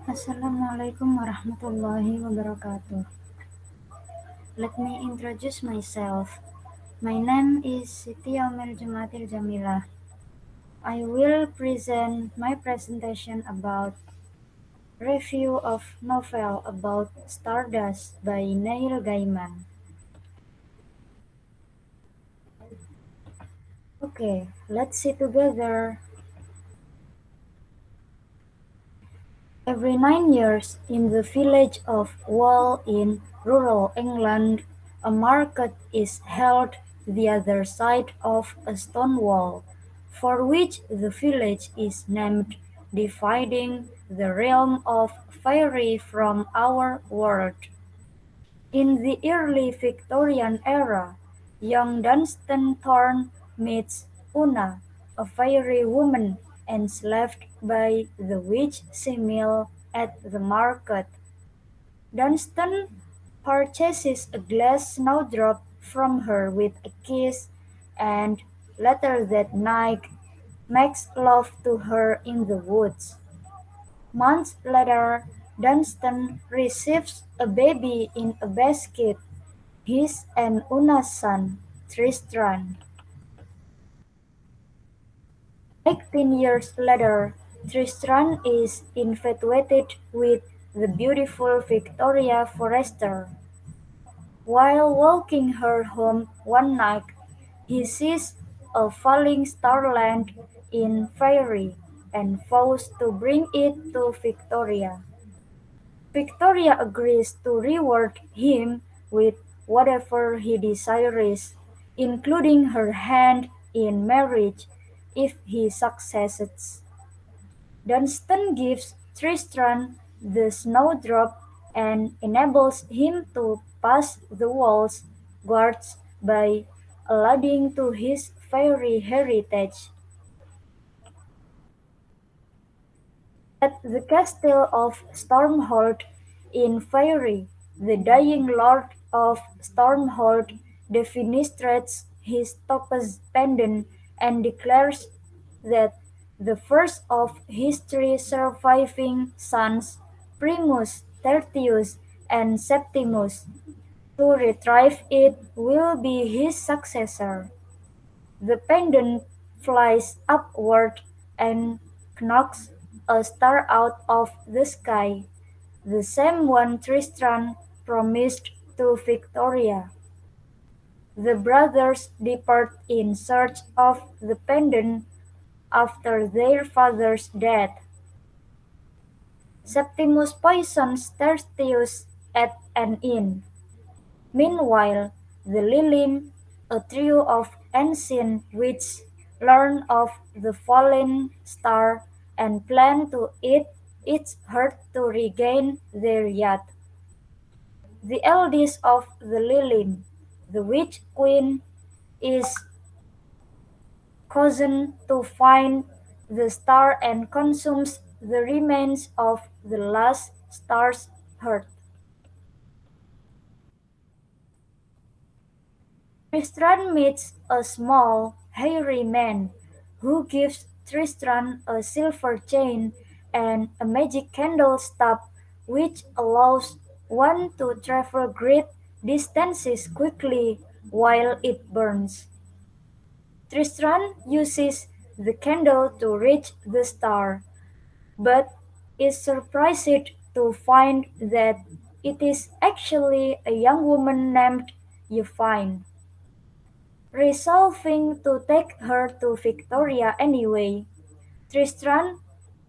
Assalamualaikum warahmatullahi wabarakatuh. Let me introduce myself. My name is Siti Omel Jumatil Jamila. I will present my presentation about review of novel about Stardust by Neil Gaiman. Okay, let's see together. Every 9 years, in the village of Wall in rural England, a market is held the other side of a stone wall, for which the village is named, dividing the realm of fairy from our world. In the early Victorian era, young Dunstan Thorne meets Una, a fairy woman enslaved by the witch Semele at the market. Dunstan purchases a glass snowdrop from her with a kiss, and later that night makes love to her in the woods. Months later, Dunstan receives a baby in a basket, his and Una's son, Tristram. 18 years later, Tristram is infatuated with the beautiful Victoria Forrester. While walking her home one night, he sees a falling starland in Fairy and vows to bring it to Victoria. Victoria agrees to reward him with whatever he desires, including her hand in marriage if he succeeds. Dunstan gives Tristram the snowdrop and enables him to pass the walls guards by alluding to his fairy heritage. At the castle of Stormhold in Faerie, the dying lord of Stormhold defenestrates his topaz pendant and declares that the first of his three surviving sons, Primus, Tertius, and Septimus, to retrieve it will be his successor. The pendant flies upward and knocks a star out of the sky, the same one Tristram promised to Victoria. The brothers depart in search of the pendant after their father's death. Septimus poisons Tertius at an inn. Meanwhile, the Lilin, a trio of ancient witches, learn of the fallen star and plan to eat its heart to regain their yacht. The eldest of the Lilin, the Witch Queen, is chosen to find the star and consumes the remains of the last star's heart. Tristram meets a small, hairy man, who gives Tristram a silver chain and a magic candle stub which allows one to travel great distances quickly while it burns. Tristram uses the candle to reach the star, but is surprised to find that it is actually a young woman named Euphine. Resolving to take her to Victoria anyway, Tristram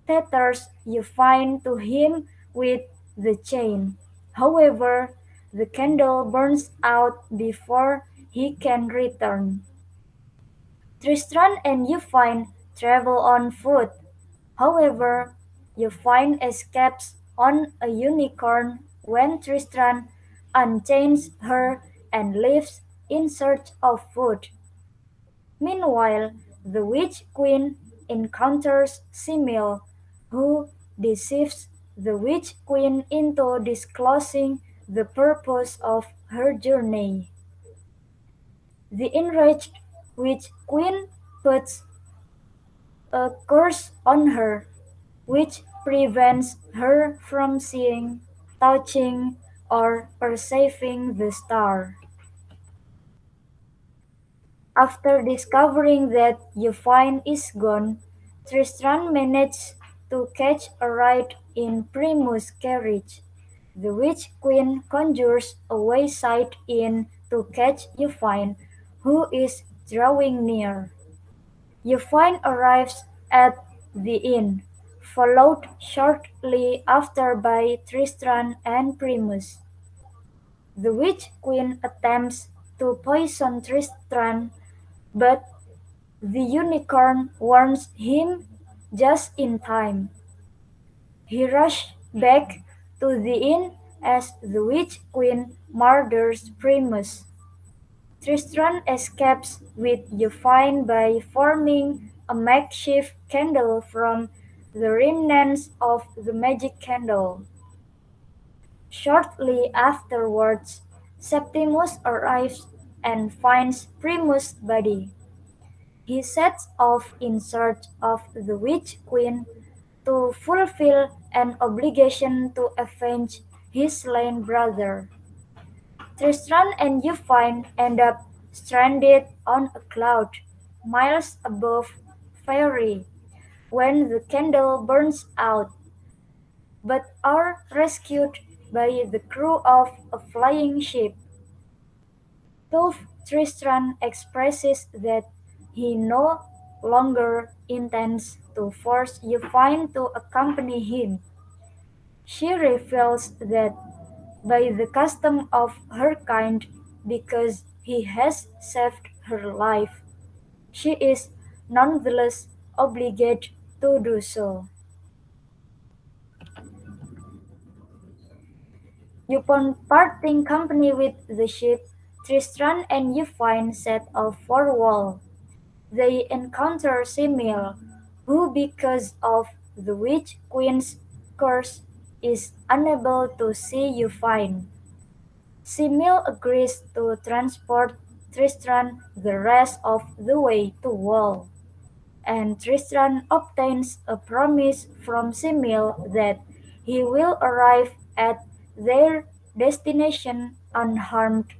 tethers Euphine to him with the chain. However, the candle burns out before he can return. Tristram and Euphine travel on foot. However, Euphine escapes on a unicorn when Tristram unchains her and leaves in search of food. Meanwhile, the Witch Queen encounters Semele, who deceives the Witch Queen into disclosing the purpose of her journey. The enraged Witch Queen puts a curse on her, which prevents her from seeing, touching, or perceiving the star. After discovering that Yvain is gone, Tristram manages to catch a ride in Primus' carriage. The Witch Queen conjures a wayside inn to catch Yvain, who is drawing near. Yvain arrives at the inn, followed shortly after by Tristram and Primus. The Witch Queen attempts to poison Tristram, but the unicorn warns him just in time. He rushes back to the inn as the Witch Queen murders Primus. Tristram escapes with Yvain by forming a makeshift candle from the remnants of the magic candle. Shortly afterwards, Septimus arrives and finds Primus' body. He sets off in search of the Witch Queen to fulfill an obligation to avenge his slain brother. Tristram and Yvain end up stranded on a cloud miles above Faerie when the candle burns out, but are rescued by the crew of a flying ship. Though Tristram expresses that he no longer intends to force Yvain to accompany him, she reveals that by the custom of her kind, because he has saved her life, she is nonetheless obligated to do so. Upon parting company with the ship, Tristram and Yvain set off for Wall. They encounter Semele, who because of the Witch Queen's curse is unable to see Yvain. Semele agrees to transport Tristram the rest of the way to Wall, and Tristram obtains a promise from Semele that he will arrive at their destination unharmed.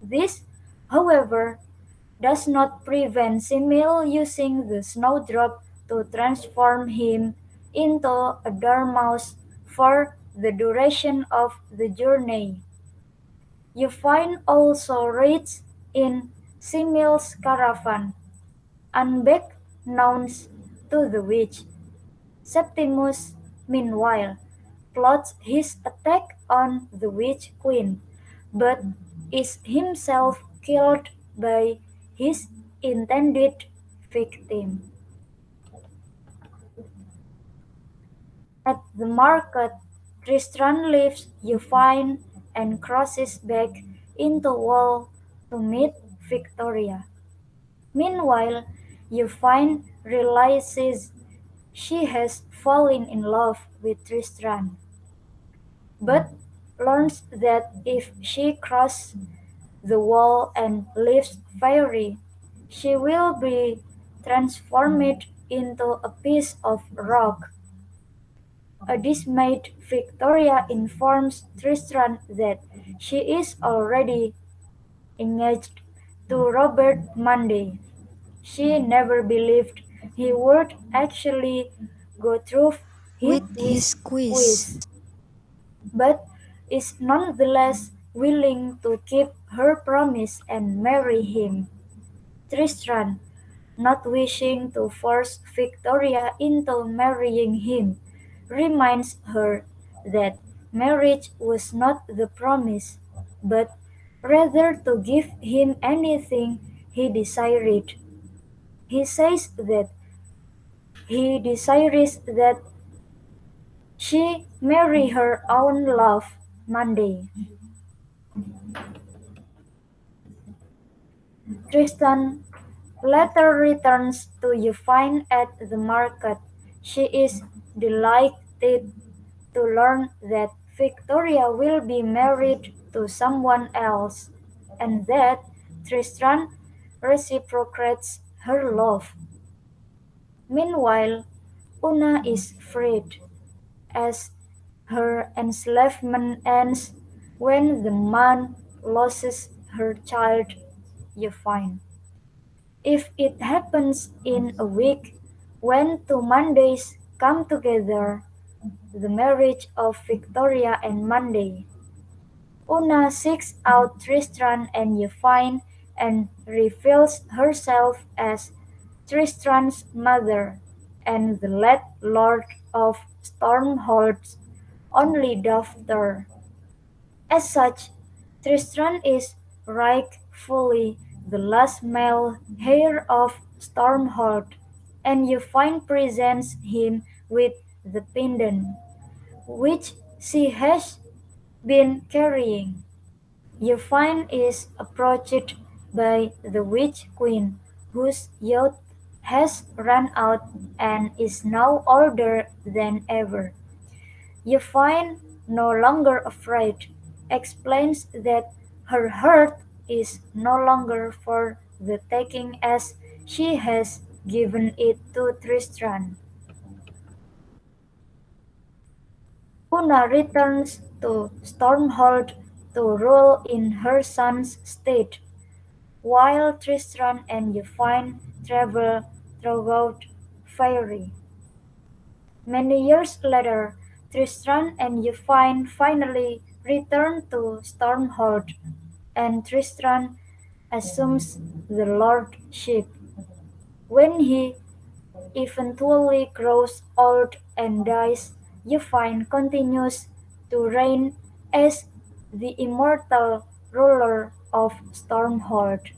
This, however, does not prevent Semele using the snowdrop to transform him into a dormouse for the duration of the journey. Yvain also rides in Semele's caravan, unbeknownst to the witch. Septimus, meanwhile, plots his attack on the Witch Queen, but is himself killed by his intended victim. At the market, Tristram leaves Yvain and crosses back into Wall to meet Victoria. Meanwhile, Yvain realizes she has fallen in love with Tristram, but learns that if she crosses the wall and leaves Faerie, she will be transformed into a piece of rock. A dismayed Victoria informs Tristram that she is already engaged to Robert Mundy. She never believed he would actually go through with with his his quiz. quiz, but is nonetheless willing to keep her promise and marry him. Tristram, not wishing to force Victoria into marrying him, reminds her that marriage was not the promise, but rather to give him anything he desired. He says that he desires that she marry her own love, Monday. Tristan later returns to Yvain at the market. She is delighted to learn that Victoria will be married to someone else, and that Tristan reciprocates her love. Meanwhile, Una is freed, as her enslavement ends when the man loses her child, you find. If it happens in a week, when two Mondays come together, the marriage of Victoria and Monday, Una seeks out Tristram and Yvain and reveals herself as Tristram's mother and the late Lord of Stormhold's only daughter. As such, Tristram is rightfully the last male heir of Stormhold, and Yvain presents him with the pendant, which she has been carrying. Yvain is approached by the Witch Queen, whose youth has run out and is now older than ever. Yvain, no longer afraid, explains that her heart is no longer for the taking as she has given it to Tristram. Una returns to Stormhold to rule in her son's stead, while Tristram and Yvain travel throughout Faerie. Many years later, Tristram and Yvain finally return to Stormhold, and Tristram assumes the lordship. When he eventually grows old and dies, Yvain continues to reign as the immortal ruler of Stormhold.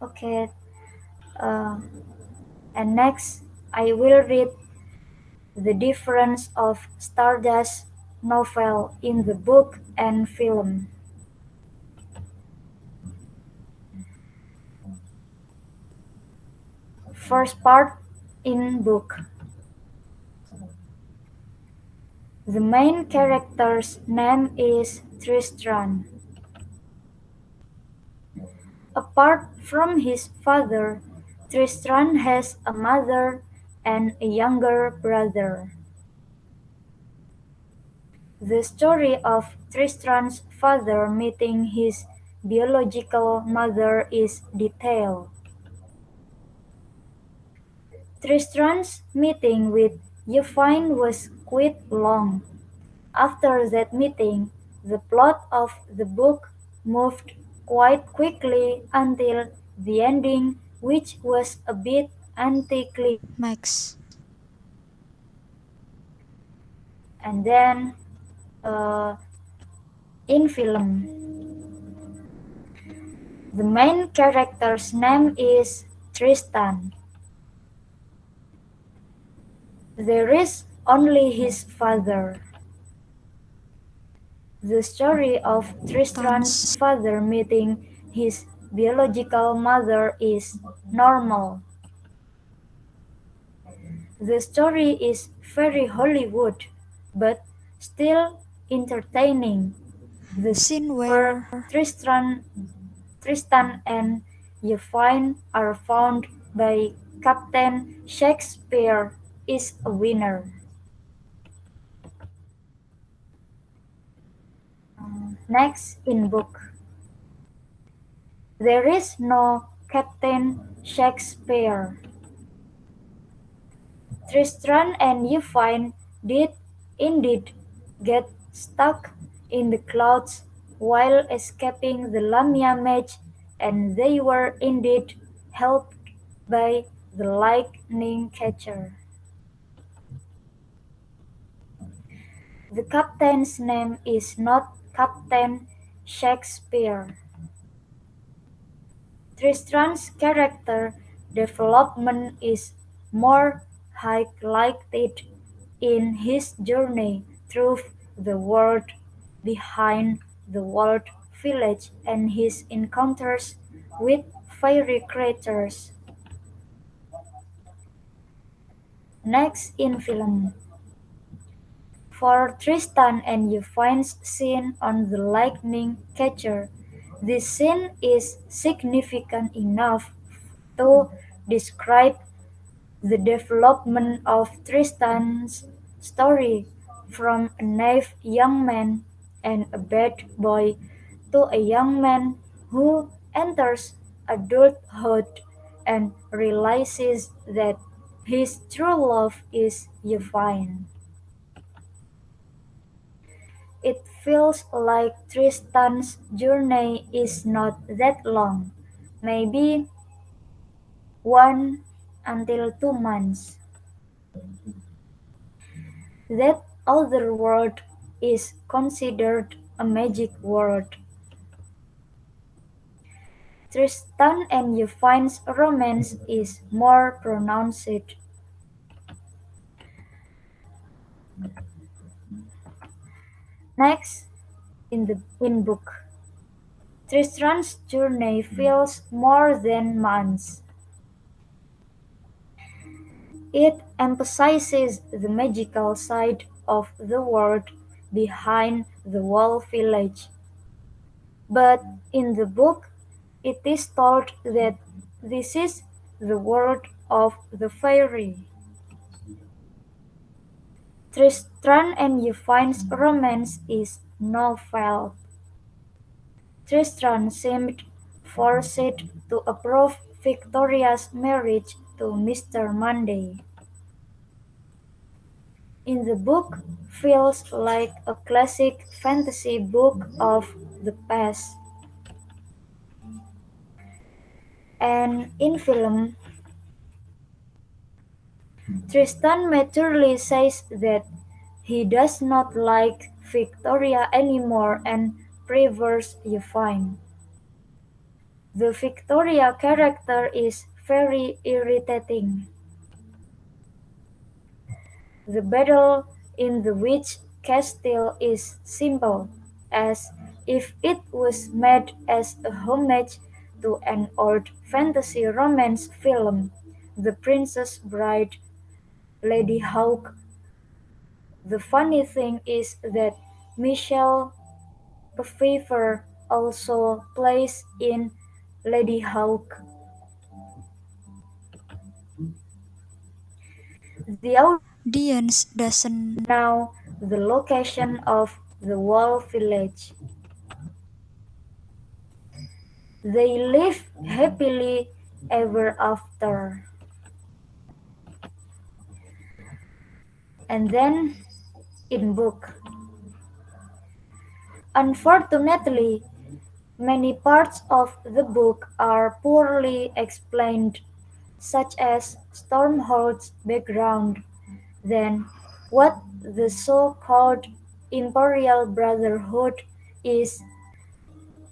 Okay, uh, and next I will read the difference of Stardust novel in the book and film. First part in book. The main character's name is Tristram. Apart from his father, Tristram has a mother and a younger brother. The story of Tristram's father meeting his biological mother is detailed. Tristram's meeting with Yvain was quite long. After that meeting, the plot of the book moved quite quickly until the ending, which was a bit anticlimactic. Max. And then, uh, in film, the main character's name is Tristan. There is only his father. The story of Tristram's Tons. father meeting his biological mother is normal. The story is very Hollywood, but still entertaining. The Scene scene where where Tristan and Yvain are found by Captain Shakespeare is a winner. Next in book. There is no Captain Shakespeare. Tristram and Yvain did indeed get stuck in the clouds while escaping the Lamia match, and they were indeed helped by the lightning catcher. The captain's name is not Captain Shakespeare. Tristram's character development is more highlighted in his journey through the world behind the walled village and his encounters with fairy creatures. Next in film. For Tristan and Yvain's scene on the lightning catcher, this scene is significant enough to describe the development of Tristan's story from a naive young man and a bad boy to a young man who enters adulthood and realizes that his true love is Yvain. It feels like Tristan's journey is not that long, maybe 1 until 2 months. That other world is considered a magic world. Tristan and Yvain's romance is more pronounced. Next, in book, Tristram's journey feels more than months. It emphasizes the magical side of the world behind the wall village. But in the book, it is told that this is the world of the fairy. Tristram and Yvain's romance is novel. Tristram seemed forced to approve Victoria's marriage to Mr. Monday. In the book feels like a classic fantasy book of the past. And in film, Tristan maturely says that he does not like Victoria anymore and prefers Yvain. The Victoria character is very irritating. The battle in the Witch Castle is simple, as if it was made as a homage to an old fantasy romance film, The Princess Bride, Lady Hawke. The funny thing is that Michelle Pfeiffer also plays in Lady Hawke. The audience doesn't know the location of the wall village. They live happily ever after. And then in book. Unfortunately, many parts of the book are poorly explained, such as Stormhold's background, then what the so-called Imperial Brotherhood is,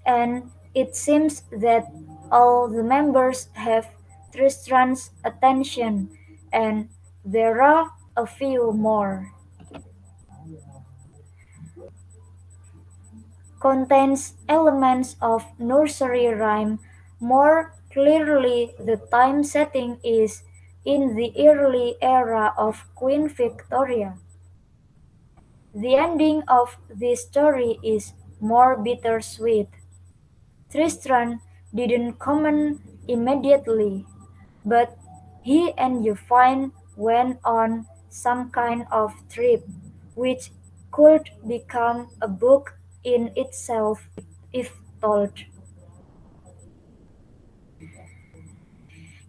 and it seems that all the members have Tristram's attention, and there are a few more. Contains elements of nursery rhyme. More clearly, the time setting is in the early era of Queen Victoria. The ending of this story is more bittersweet. Tristram didn't comment immediately, but he and Yvain went on some kind of trip, which could become a book in itself if told.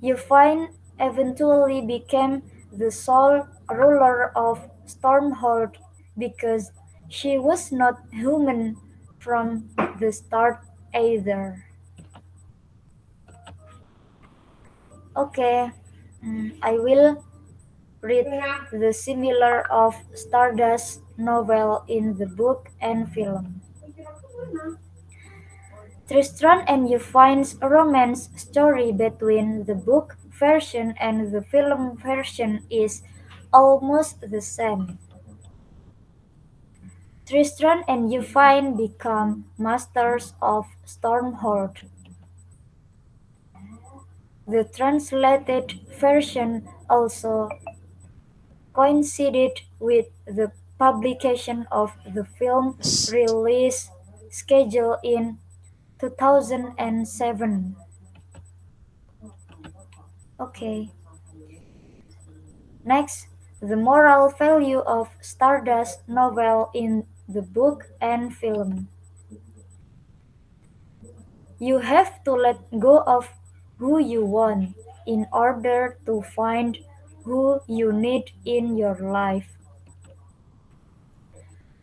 Yvain eventually became the sole ruler of Stormhold because she was not human from the start either. Okay, I will read the similar of Stardust novel in the book and film. Tristram and Yvain's romance story between the book version and the film version is almost the same. Tristram and Yvain become masters of Stormhold. The translated version also coincided with the publication of the film release schedule in 2007. Okay. Next, the moral value of Stardust novel in the book and film. You have to let go of who you want in order to find who you need in your life.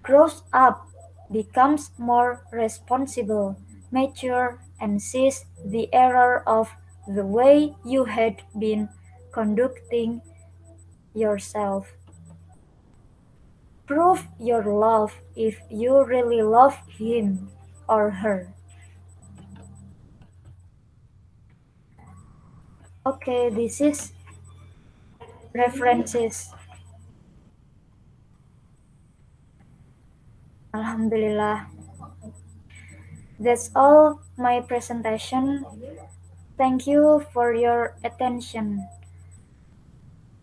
Grows up, becomes more responsible, mature, and sees the error of the way you had been conducting yourself. Prove your love if you really love him or her. Okay, this is references. Alhamdulillah. That's all my presentation. Thank you for your attention.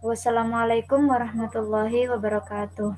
Wassalamualaikum warahmatullahi wabarakatuh.